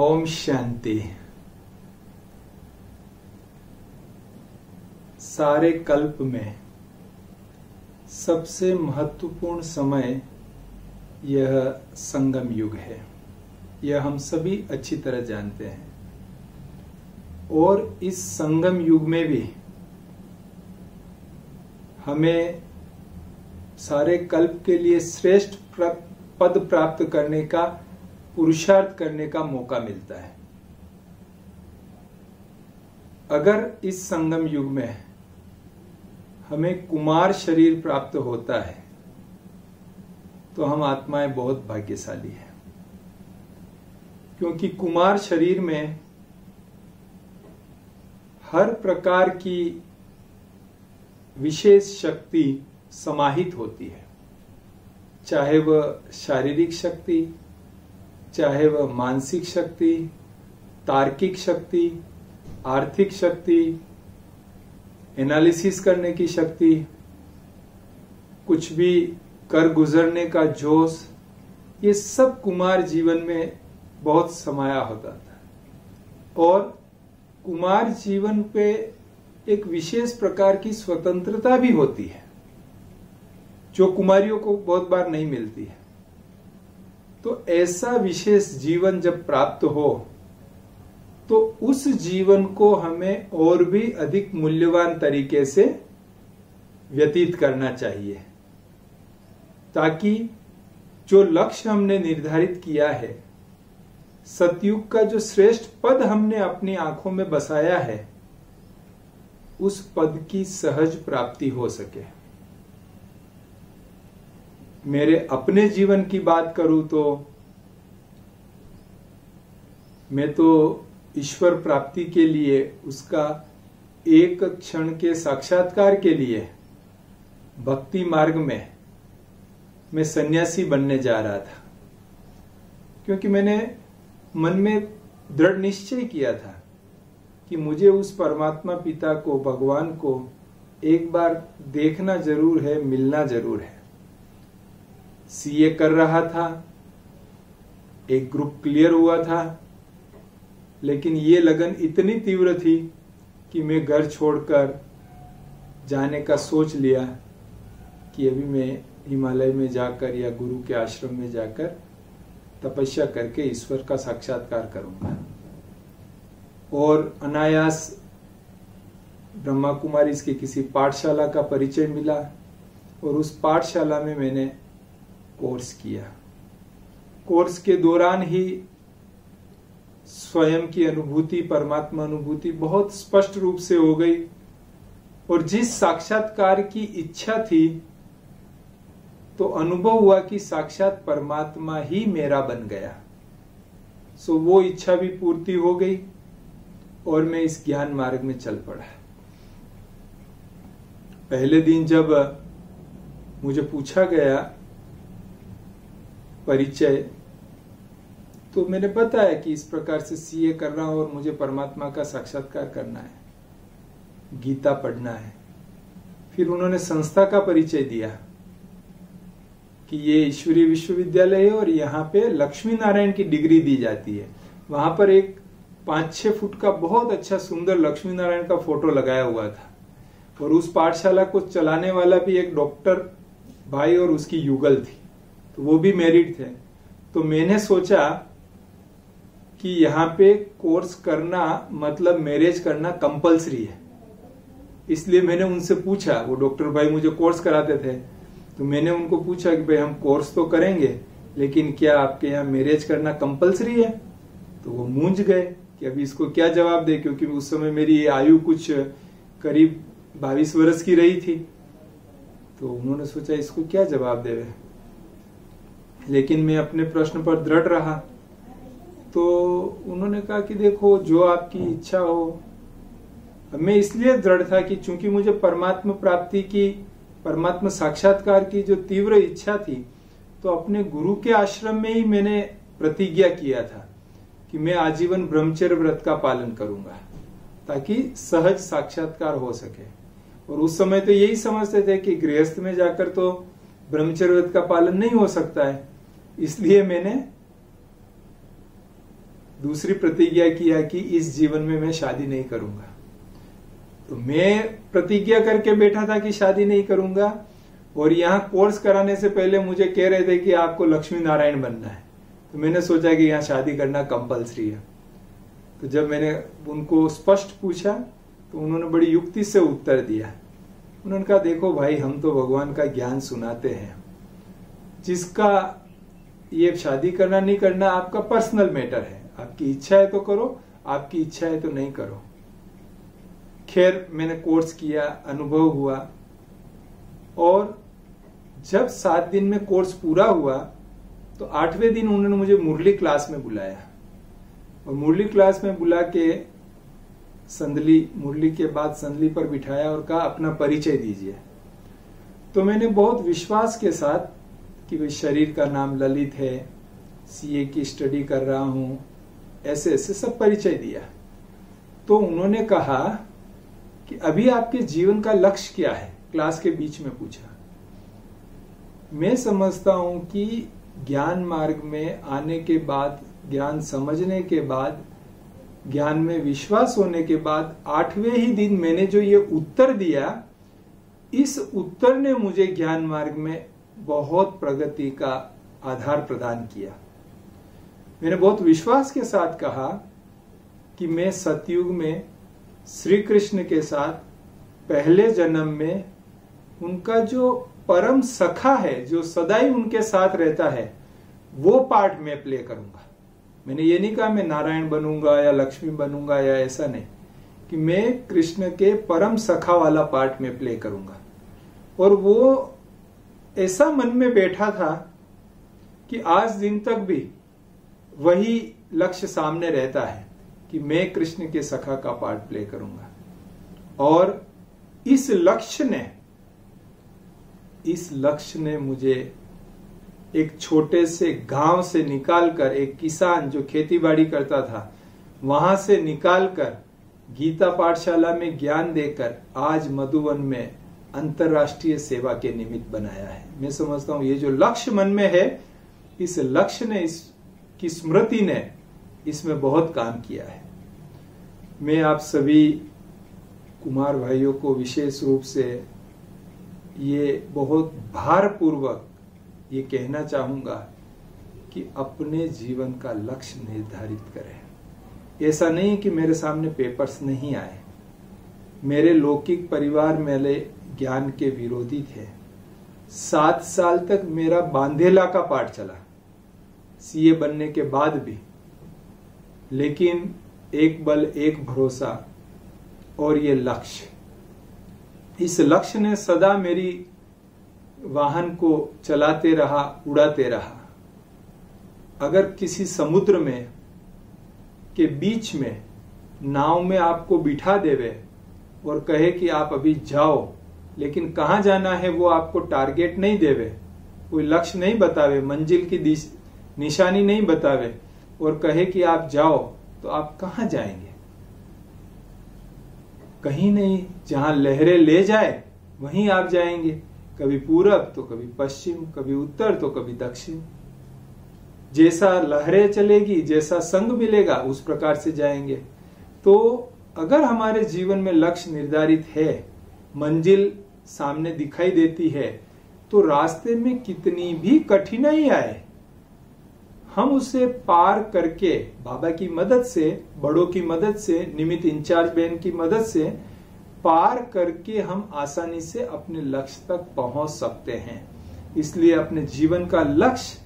ओम शांति। सारे कल्प में सबसे महत्वपूर्ण समय यह संगम युग है। यह हम सभी अच्छी तरह जानते हैं। और इस संगम युग में भी हमें सारे कल्प के लिए श्रेष्ठ पद प्राप्त करने का, पुरुषार्थ करने का मौका मिलता है। अगर इस संगम युग में हमें कुमार शरीर प्राप्त होता है तो हम आत्माएं बहुत भाग्यशाली हैं, क्योंकि कुमार शरीर में हर प्रकार की विशेष शक्ति समाहित होती है, चाहे वह शारीरिक शक्ति, चाहे वह मानसिक शक्ति, तार्किक शक्ति, आर्थिक शक्ति, एनालिसिस करने की शक्ति, कुछ भी कर गुजरने का जोश, ये सब कुमार जीवन में बहुत समाया होता था। और कुमार जीवन पे एक विशेष प्रकार की स्वतंत्रता भी होती है जो कुमारियों को बहुत बार नहीं मिलती है। तो ऐसा विशेष जीवन जब प्राप्त हो तो उस जीवन को हमें और भी अधिक मूल्यवान तरीके से व्यतीत करना चाहिए, ताकि जो लक्ष्य हमने निर्धारित किया है, सतयुग का जो श्रेष्ठ पद हमने अपनी आंखों में बसाया है, उस पद की सहज प्राप्ति हो सके। मेरे अपने जीवन की बात करूं तो मैं तो ईश्वर प्राप्ति के लिए, उसका एक क्षण के साक्षात्कार के लिए भक्ति मार्ग में मैं सन्यासी बनने जा रहा था, क्योंकि मैंने मन में दृढ़ निश्चय किया था कि मुझे उस परमात्मा पिता को, भगवान को एक बार देखना जरूर है, मिलना जरूर है। सीए कर रहा था, एक ग्रुप क्लियर हुआ था, लेकिन ये लगन इतनी तीव्र थी कि मैं घर छोड़कर जाने का सोच लिया कि अभी मैं हिमालय में जाकर या गुरु के आश्रम में जाकर तपस्या करके ईश्वर का साक्षात्कार करूंगा। और अनायास ब्रह्मा कुमारी के किसी पाठशाला का परिचय मिला और उस पाठशाला में मैंने कोर्स किया। कोर्स के दौरान ही स्वयं की अनुभूति, परमात्मा अनुभूति बहुत स्पष्ट रूप से हो गई, और जिस साक्षात्कार की इच्छा थी तो अनुभव हुआ कि साक्षात परमात्मा ही मेरा बन गया। सो वो इच्छा भी पूर्ति हो गई और मैं इस ज्ञान मार्ग में चल पड़ा। पहले दिन जब मुझे पूछा गया परिचय, तो मैंने बताया कि इस प्रकार से सीए कर रहा हूं और मुझे परमात्मा का साक्षात्कार करना है, गीता पढ़ना है। फिर उन्होंने संस्था का परिचय दिया कि ये ईश्वरीय विश्वविद्यालय है और यहाँ पे लक्ष्मी नारायण की डिग्री दी जाती है। वहां पर एक 5-6 फुट का बहुत अच्छा सुंदर लक्ष्मी नारायण का फोटो लगाया हुआ था, और उस पाठशाला को चलाने वाला भी एक डॉक्टर भाई और उसकी युगल थी, तो वो भी मैरिड थे। तो मैंने सोचा कि यहाँ पे कोर्स करना मतलब मैरिज करना कंपलसरी है। इसलिए मैंने उनसे पूछा, वो डॉक्टर भाई मुझे कोर्स कराते थे, तो मैंने उनको पूछा कि भाई हम कोर्स तो करेंगे, लेकिन क्या आपके यहाँ मैरिज करना कंपलसरी है? तो वो मूंझ गए कि अभी इसको क्या जवाब दे, क्योंकि उस समय मेरी आयु कुछ करीब 22 वर्ष की रही थी। तो उन्होंने सोचा इसको क्या जवाब देवे, लेकिन मैं अपने प्रश्न पर दृढ़ रहा। तो उन्होंने कहा कि देखो, जो आपकी इच्छा हो। मैं इसलिए दृढ़ था कि चूंकि मुझे परमात्मा प्राप्ति की, परमात्मा साक्षात्कार की जो तीव्र इच्छा थी, तो अपने गुरु के आश्रम में ही मैंने प्रतिज्ञा किया था कि मैं आजीवन ब्रह्मचर्य व्रत का पालन करूंगा, ताकि सहज साक्षात्कार हो सके। और उस समय तो यही समझते थे कि गृहस्थ में जाकर तो ब्रह्मचर्य व्रत का पालन नहीं हो सकता है, इसलिए मैंने दूसरी प्रतिज्ञा किया कि इस जीवन में मैं शादी नहीं करूंगा। तो मैं प्रतिज्ञा करके बैठा था कि शादी नहीं करूंगा, और यहाँ कोर्स कराने से पहले मुझे कह रहे थे कि आपको लक्ष्मी नारायण बनना है। तो मैंने सोचा कि यहाँ शादी करना कंपलसरी है। तो जब मैंने उनको स्पष्ट पूछा तो उन्होंने बड़ी युक्ति से उत्तर दिया। उन्होंने कहा, देखो भाई, हम तो भगवान का ज्ञान सुनाते हैं, जिसका ये शादी करना नहीं करना आपका पर्सनल मैटर है, आपकी इच्छा है तो करो, आपकी इच्छा है तो नहीं करो। खैर, मैंने कोर्स किया, अनुभव हुआ, और जब 7 दिन में कोर्स पूरा हुआ तो 8वें दिन उन्होंने मुझे मुरली क्लास में बुलाया, और मुरली क्लास में बुला के मुरली के बाद संदली पर बिठाया और कहा, अपना परिचय दीजिए। तो मैंने बहुत विश्वास के साथ कि भाई शरीर का नाम ललित है, सीए की स्टडी कर रहा हूं, ऐसे ऐसे सब परिचय दिया। तो उन्होंने कहा कि अभी आपके जीवन का लक्ष्य क्या है, क्लास के बीच में पूछा। मैं समझता हूं कि ज्ञान मार्ग में आने के बाद, ज्ञान समझने के बाद, ज्ञान में विश्वास होने के बाद 8वें ही दिन मैंने जो ये उत्तर दिया, इस उत्तर ने मुझे ज्ञान मार्ग में बहुत प्रगति का आधार प्रदान किया। मैंने बहुत विश्वास के साथ कहा कि मैं सतयुग में श्री कृष्ण के साथ पहले जन्म में उनका जो परम सखा है, जो सदैव उनके साथ रहता है, वो पार्ट मैं प्ले करूंगा। मैंने ये नहीं कहा मैं नारायण बनूंगा या लक्ष्मी बनूंगा या ऐसा नहीं, कि मैं कृष्ण के परम सखा वाला पार्ट में प्ले करूंगा। और वो ऐसा मन में बैठा था कि आज दिन तक भी वही लक्ष्य सामने रहता है कि मैं कृष्ण के सखा का पार्ट प्ले करूंगा। और इस लक्ष्य ने मुझे एक छोटे से गांव से निकालकर, एक किसान जो खेतीबाड़ी करता था वहां से निकालकर गीता पाठशाला में ज्ञान देकर आज मधुबन में अंतरराष्ट्रीय सेवा के निमित्त बनाया है। मैं समझता हूं ये जो लक्ष्य मन में है, इस लक्ष्य ने, इसकी स्मृति ने इसमें बहुत काम किया है। मैं आप सभी कुमार भाइयों को विशेष रूप से ये बहुत भारपूर्वक ये कहना चाहूंगा कि अपने जीवन का लक्ष्य निर्धारित करें। ऐसा नहीं कि मेरे सामने पेपर्स नहीं आए। मेरे लौकिक परिवार मेरे ज्ञान के विरोधी थे। 7 साल तक मेरा बांधेला का पाठ चला सीए बनने के बाद भी, लेकिन एक बल, एक भरोसा और ये लक्ष्य, इस लक्ष्य ने सदा मेरी वाहन को चलाते रहा, उड़ाते रहा। अगर किसी समुद्र में के बीच में नाव में आपको बिठा देवे और कहे कि आप अभी जाओ, लेकिन कहां जाना है वो आपको टारगेट नहीं देवे, कोई लक्ष्य नहीं बतावे, मंजिल की निशानी नहीं बतावे और कहे कि आप जाओ, तो आप कहां जाएंगे? कहीं नहीं। जहां लहरें ले जाए वहीं आप जाएंगे, कभी पूरब तो कभी पश्चिम, कभी उत्तर तो कभी दक्षिण। जैसा लहरें चलेगी, जैसा संग मिलेगा, उस प्रकार से जाएंगे। तो अगर हमारे जीवन में लक्ष्य निर्धारित है, मंजिल सामने दिखाई देती है, तो रास्ते में कितनी भी कठिनाई आए, हम उसे पार करके बाबा की मदद से, बड़ों की मदद से, निमित्त इंचार्ज बहन की मदद से पार करके हम आसानी से अपने लक्ष्य तक पहुंच सकते हैं। इसलिए अपने जीवन का लक्ष्य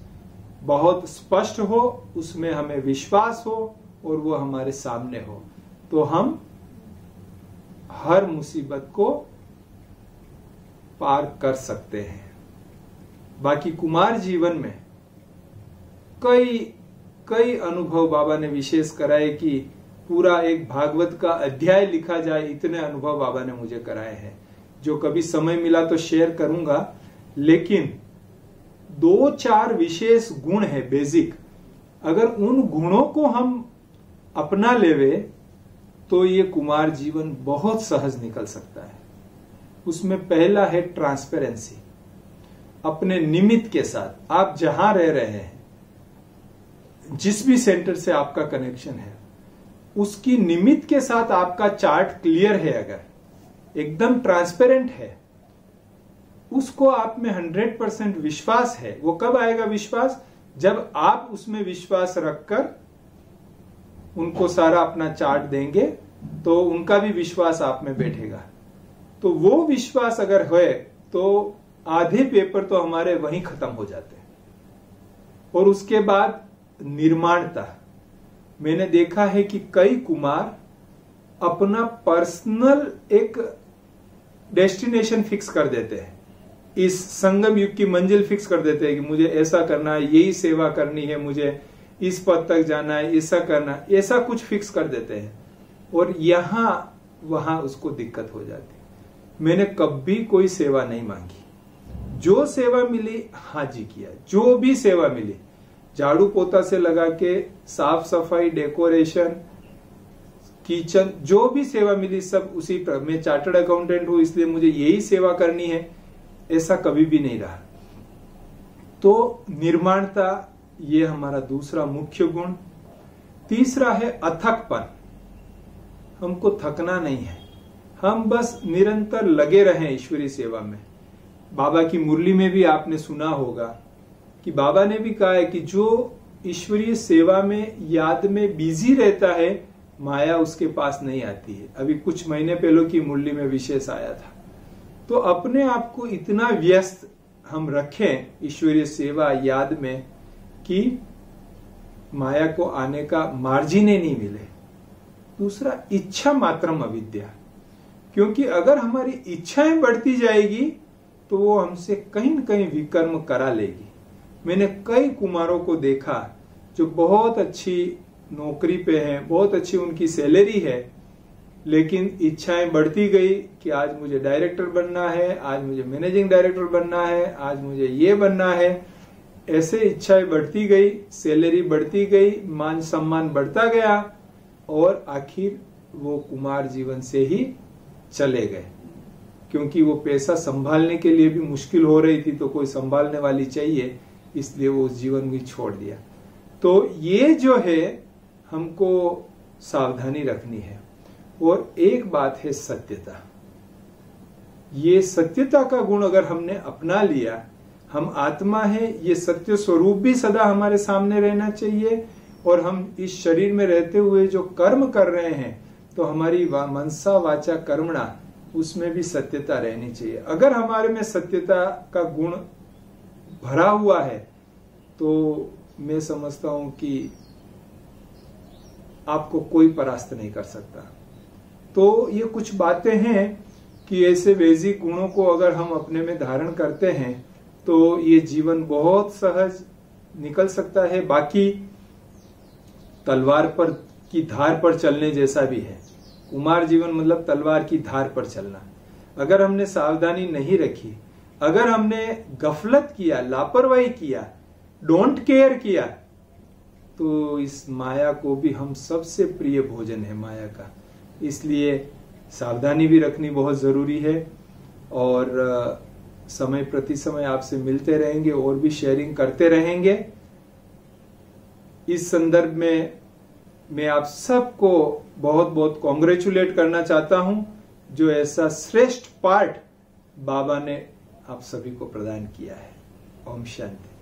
बहुत स्पष्ट हो, उसमें हमें विश्वास हो और वो हमारे सामने हो, तो हम हर मुसीबत को पार कर सकते हैं। बाकी कुमार जीवन में कई अनुभव बाबा ने विशेष कराए कि पूरा एक भागवत का अध्याय लिखा जाए, इतने अनुभव बाबा ने मुझे कराए हैं, जो कभी समय मिला तो शेयर करूंगा। लेकिन 2-4 विशेष गुण है बेसिक, अगर उन गुणों को हम अपना लेवे तो ये कुमार जीवन बहुत सहज निकल सकता है। उसमें पहला है ट्रांसपेरेंसी। अपने निमित्त के साथ आप जहां रह रहे हैं, जिस भी सेंटर से आपका कनेक्शन है उसकी निमित्त के साथ आपका चार्ट क्लियर है, अगर एकदम ट्रांसपेरेंट है, उसको आप में 100% विश्वास है। वो कब आएगा विश्वास? जब आप उसमें विश्वास रखकर उनको सारा अपना चार्ट देंगे तो उनका भी विश्वास आप में बैठेगा। तो वो विश्वास अगर है तो आधे पेपर तो हमारे वहीं खत्म हो जाते हैं। और उसके बाद निर्माणता, मैंने देखा है कि कई कुमार अपना पर्सनल एक डेस्टिनेशन फिक्स कर देते हैं, इस संगम युग की मंजिल फिक्स कर देते हैं कि मुझे ऐसा करना है, यही सेवा करनी है, मुझे इस पद तक जाना है, ऐसा करना है, ऐसा कुछ फिक्स कर देते हैं और यहां वहां उसको दिक्कत हो जाती है। मैंने कभी कोई सेवा नहीं मांगी, जो सेवा मिली हाँ जी किया, जो भी सेवा मिली, झाड़ू पोता से लगा के साफ सफाई, डेकोरेशन, किचन, जो भी सेवा मिली सब उसी पर। मैं चार्टर्ड अकाउंटेंट हूं इसलिए मुझे यही सेवा करनी है, ऐसा कभी भी नहीं रहा। तो निर्माणता ये हमारा दूसरा मुख्य गुण। तीसरा है अथकपन। हमको थकना नहीं है, हम बस निरंतर लगे रहें ईश्वरीय सेवा में। बाबा की मुरली में भी आपने सुना होगा कि बाबा ने भी कहा है कि जो ईश्वरीय सेवा में याद में बिजी रहता है, माया उसके पास नहीं आती है। अभी कुछ महीने पहले की मुरली में विशेष आया था। तो अपने आप को इतना व्यस्त हम रखें ईश्वरीय सेवा याद में कि माया को आने का मार्जिन ही नहीं मिले। दूसरा, इच्छा मात्रम अविद्या, क्योंकि अगर हमारी इच्छाएं बढ़ती जाएगी तो वो हमसे कहीं न कहीं विकर्म करा लेगी। मैंने कई कुमारों को देखा जो बहुत अच्छी नौकरी पे हैं, बहुत अच्छी उनकी सैलरी है, लेकिन इच्छाएं बढ़ती गई कि आज मुझे डायरेक्टर बनना है, आज मुझे मैनेजिंग डायरेक्टर बनना है, आज मुझे ये बनना है। ऐसे इच्छाएं बढ़ती गई, सैलरी बढ़ती गई, मान सम्मान बढ़ता गया और आखिर वो कुमार जीवन से ही चले गए, क्योंकि वो पैसा संभालने के लिए भी मुश्किल हो रही थी, तो कोई संभालने वाली चाहिए, इसलिए वो उस जीवन भी छोड़ दिया। तो ये जो है हमको सावधानी रखनी है। और एक बात है सत्यता। ये सत्यता का गुण अगर हमने अपना लिया, हम आत्मा है, ये सत्य स्वरूप भी सदा हमारे सामने रहना चाहिए। और हम इस शरीर में रहते हुए जो कर्म कर रहे हैं तो हमारी मनसा वाचा कर्मणा, उसमें भी सत्यता रहनी चाहिए। अगर हमारे में सत्यता का गुण भरा हुआ है तो मैं समझता हूं कि आपको कोई परास्त नहीं कर सकता। तो ये कुछ बातें हैं कि ऐसे वैदिक गुणों को अगर हम अपने में धारण करते हैं तो ये जीवन बहुत सहज निकल सकता है। बाकी तलवार पर की धार पर चलने जैसा भी है। कुमार जीवन मतलब तलवार की धार पर चलना। अगर हमने सावधानी नहीं रखी, अगर हमने गफलत किया, लापरवाही किया, डोंट केयर किया, तो इस माया को भी हम सबसे प्रिय भोजन है माया का। इसलिए सावधानी भी रखनी बहुत जरूरी है। और समय प्रति समय आपसे मिलते रहेंगे और भी शेयरिंग करते रहेंगे। इस संदर्भ में मैं आप सबको बहुत बहुत कॉन्ग्रेचुलेट करना चाहता हूं, जो ऐसा श्रेष्ठ पाठ बाबा ने आप सभी को प्रदान किया है। ओम शांति।